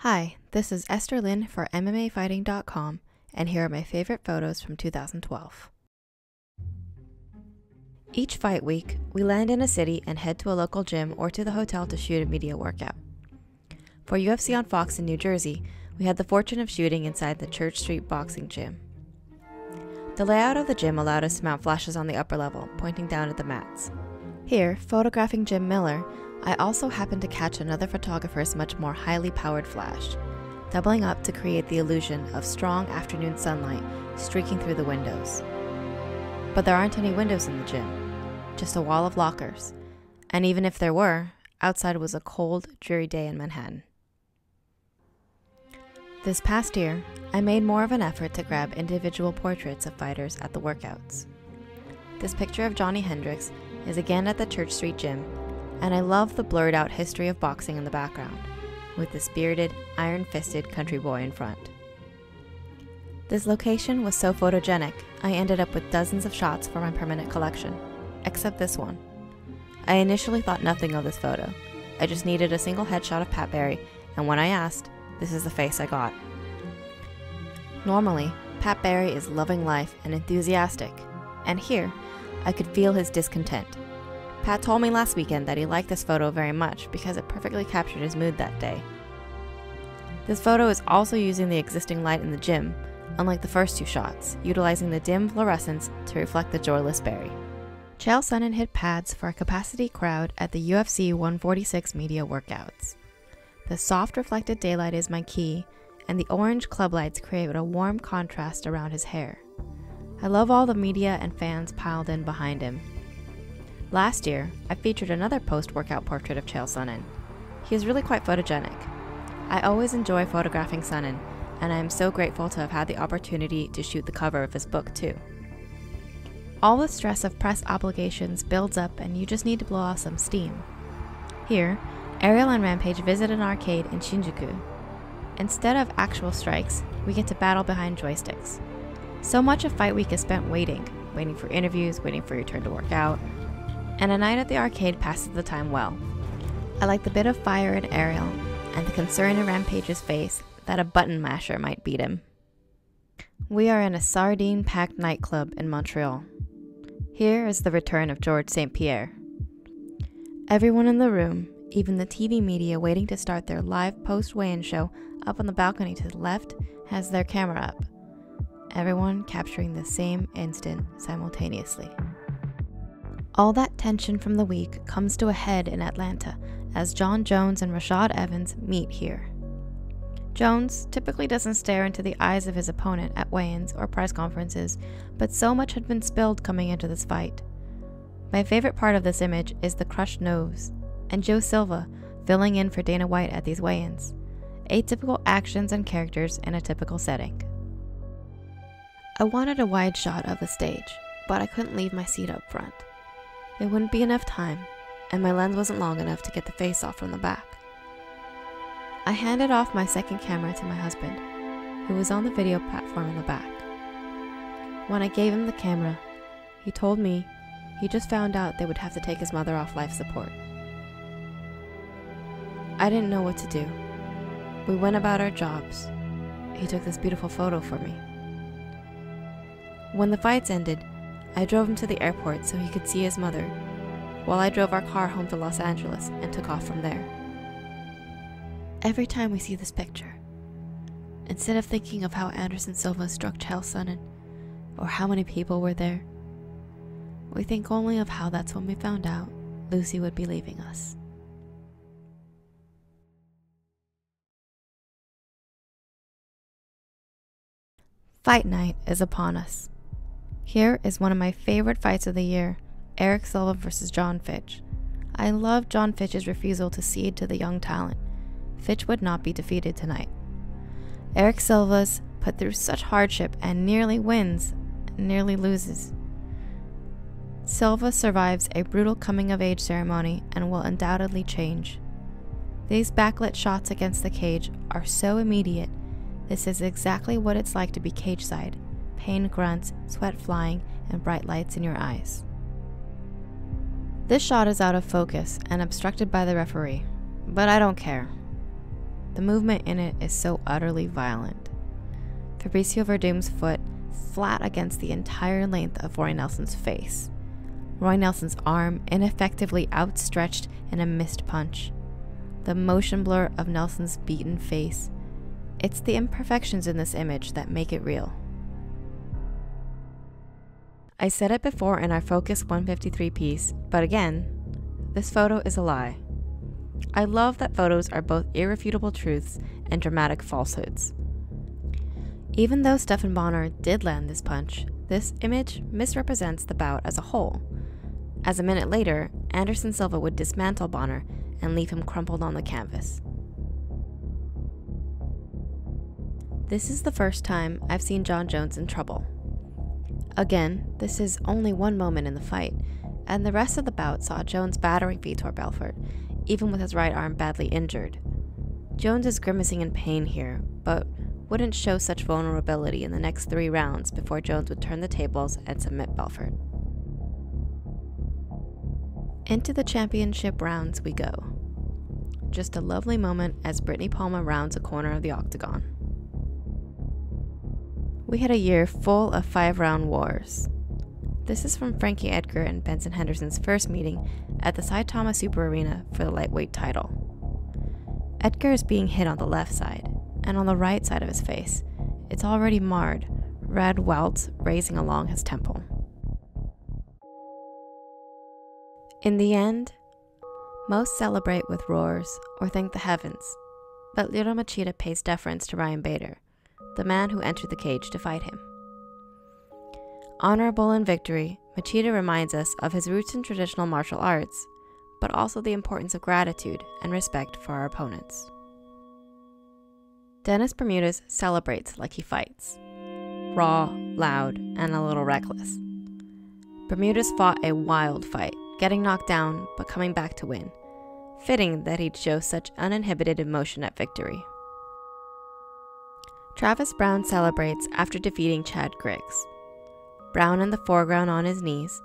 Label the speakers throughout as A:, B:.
A: Hi, this is Esther Lynn for MMAfighting.com, and here are my favorite photos from 2012. Each fight week, we land in a city and head to a local gym or to the hotel to shoot a media workout. For UFC on Fox in New Jersey, we had the fortune of shooting inside the Church Street boxing gym. The layout of the gym allowed us to mount flashes on the upper level, pointing down at the mats. Here, photographing Jim Miller, I also happened to catch another photographer's much more highly powered flash, doubling up to create the illusion of strong afternoon sunlight streaking through the windows. But there aren't any windows in the gym, just a wall of lockers, and even if there were, outside was a cold, dreary day in Manhattan. This past year, I made more of an effort to grab individual portraits of fighters at the workouts. This picture of Johnny Hendricks is again at the Church Street gym, and I love the blurred out history of boxing in the background, with the spirited, iron-fisted country boy in front. This location was so photogenic, I ended up with dozens of shots for my permanent collection, except this one. I initially thought nothing of this photo. I just needed a single headshot of Pat Barry, and when I asked, this is the face I got. Normally, Pat Barry is loving life and enthusiastic, and here, I could feel his discontent. Pat told me last weekend that he liked this photo very much because it perfectly captured his mood that day. This photo is also using the existing light in the gym, unlike the first two shots, utilizing the dim fluorescence to reflect the joyless Barry. Chael Sonnen hit pads for a capacity crowd at the UFC 146 media workouts. The soft reflected daylight is my key, and the orange club lights create a warm contrast around his hair. I love all the media and fans piled in behind him. Last year, I featured another post-workout portrait of Chael Sonnen. He is really quite photogenic. I always enjoy photographing Sonnen, and I am so grateful to have had the opportunity to shoot the cover of his book too. All the stress of press obligations builds up and you just need to blow off some steam. Here, Ariel and Rampage visit an arcade in Shinjuku. Instead of actual strikes, we get to battle behind joysticks. So much of Fight Week is spent waiting for interviews, waiting for your turn to work out, and a night at the arcade passes the time well. I like the bit of fire in Ariel, and the concern in Rampage's face that a button masher might beat him. We are in a sardine-packed nightclub in Montreal. Here is the return of George St. Pierre. Everyone in the room, even the TV media waiting to start their live post-weigh-in show up on the balcony to the left, has their camera up. Everyone capturing the same instant simultaneously. All that tension from the week comes to a head in Atlanta as John Jones and Rashad Evans meet here. Jones typically doesn't stare into the eyes of his opponent at weigh-ins or press conferences, but so much had been spilled coming into this fight. My favorite part of this image is the crushed nose, and Joe Silva filling in for Dana White at these weigh-ins. Atypical actions and characters in a typical setting. I wanted a wide shot of the stage, but I couldn't leave my seat up front. It wouldn't be enough time, and my lens wasn't long enough to get the face off from the back. I handed off my second camera to my husband, who was on the video platform in the back. When I gave him the camera, he told me he just found out they would have to take his mother off life support. I didn't know what to do. We went about our jobs. He took this beautiful photo for me. When the fights ended, I drove him to the airport so he could see his mother, while I drove our car home to Los Angeles and took off from there. Every time we see this picture, instead of thinking of how Anderson Silva struck Chael Sonnen, or how many people were there, we think only of how that's when we found out Lucy would be leaving us. Fight night is upon us. Here is one of my favorite fights of the year, Eric Silva versus John Fitch. I love John Fitch's refusal to cede to the young talent. Fitch would not be defeated tonight. Eric Silva's put through such hardship and nearly wins, and nearly loses. Silva survives a brutal coming-of-age ceremony and will undoubtedly change. These backlit shots against the cage are so immediate. This is exactly what it's like to be cage-side. Pain grunts, sweat flying, and bright lights in your eyes. This shot is out of focus and obstructed by the referee, but I don't care. The movement in it is so utterly violent. Fabricio Verdum's foot flat against the entire length of Roy Nelson's face. Roy Nelson's arm ineffectively outstretched in a missed punch. The motion blur of Nelson's beaten face. It's the imperfections in this image that make it real. I said it before in our Focus 153 piece, but again, this photo is a lie. I love that photos are both irrefutable truths and dramatic falsehoods. Even though Stephan Bonnar did land this punch, this image misrepresents the bout as a whole, as a minute later, Anderson Silva would dismantle Bonnar and leave him crumpled on the canvas. This is the first time I've seen Jon Jones in trouble. Again, this is only one moment in the fight, and the rest of the bout saw Jones battering Vitor Belfort, even with his right arm badly injured. Jones is grimacing in pain here, but wouldn't show such vulnerability in the next 3 rounds before Jones would turn the tables and submit Belfort. Into the championship rounds we go. Just a lovely moment as Brittany Palmer rounds a corner of the octagon. We had a year full of 5-round wars. This is from Frankie Edgar and Benson Henderson's first meeting at the Saitama Super Arena for the lightweight title. Edgar is being hit on the left side, and on the right side of his face, it's already marred, red welts racing along his temple. In the end, most celebrate with roars or thank the heavens, but Lyoto Machida pays deference to Ryan Bader, the man who entered the cage to fight him. Honorable in victory, Machida reminds us of his roots in traditional martial arts, but also the importance of gratitude and respect for our opponents. Dennis Bermudez celebrates like he fights. Raw, loud, and a little reckless. Bermudez fought a wild fight, getting knocked down but coming back to win. Fitting that he'd show such uninhibited emotion at victory. Travis Brown celebrates after defeating Chad Griggs. Brown in the foreground on his knees,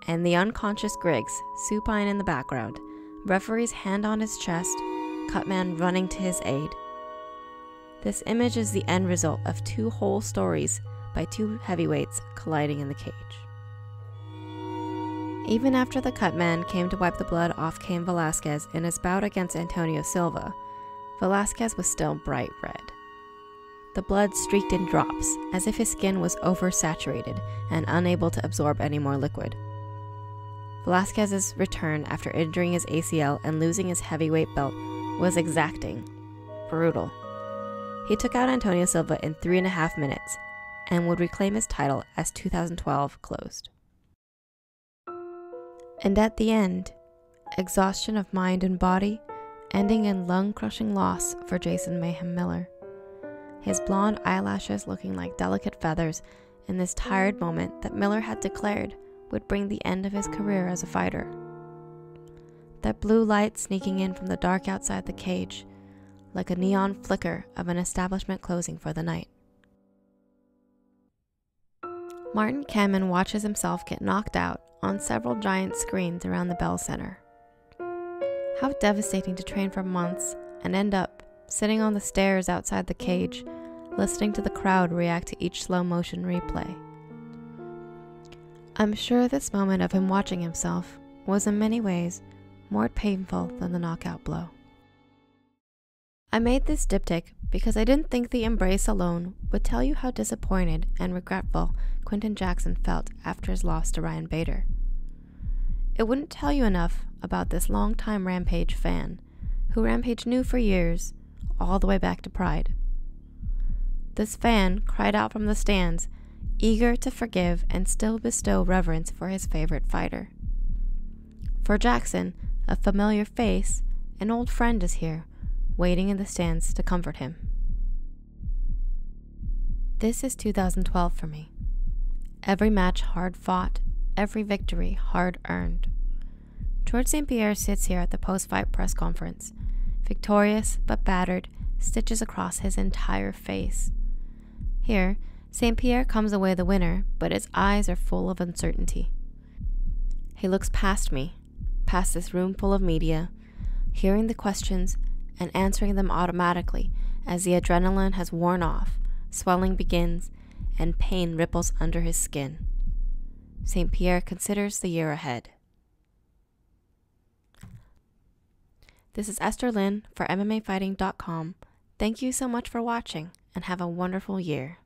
A: and the unconscious Griggs supine in the background, referee's hand on his chest, Cutman running to his aid. This image is the end result of 2 whole stories by 2 heavyweights colliding in the cage. Even after the Cutman came to wipe the blood off Cain Velasquez in his bout against Antonio Silva, Velasquez was still bright red. The blood streaked in drops, as if his skin was oversaturated and unable to absorb any more liquid. Velasquez's return after injuring his ACL and losing his heavyweight belt was exacting, brutal. He took out Antonio Silva in 3.5 minutes and would reclaim his title as 2012 closed. And at the end, exhaustion of mind and body, ending in lung-crushing loss for Jason Mayhem Miller. His blonde eyelashes looking like delicate feathers in this tired moment that Miller had declared would bring the end of his career as a fighter. That blue light sneaking in from the dark outside the cage, like a neon flicker of an establishment closing for the night. Martin Kamen watches himself get knocked out on several giant screens around the Bell Center. How devastating to train for months and end up sitting on the stairs outside the cage, listening to the crowd react to each slow-motion replay. I'm sure this moment of him watching himself was in many ways more painful than the knockout blow. I made this diptych because I didn't think the embrace alone would tell you how disappointed and regretful Quinton Jackson felt after his loss to Ryan Bader. It wouldn't tell you enough about this longtime Rampage fan, who Rampage knew for years, all the way back to Pride. This fan cried out from the stands, eager to forgive and still bestow reverence for his favorite fighter. For Jackson, a familiar face, an old friend is here, waiting in the stands to comfort him. This is 2012 for me. Every match hard fought, every victory hard earned. George St. Pierre sits here at the post-fight press conference, victorious but battered, stitches across his entire face. Here, St. Pierre comes away the winner, but his eyes are full of uncertainty. He looks past me, past this room full of media, hearing the questions and answering them automatically as the adrenaline has worn off, swelling begins, and pain ripples under his skin. St. Pierre considers the year ahead. This is Esther Lynn for MMAfighting.com. Thank you so much for watching, and have a wonderful year.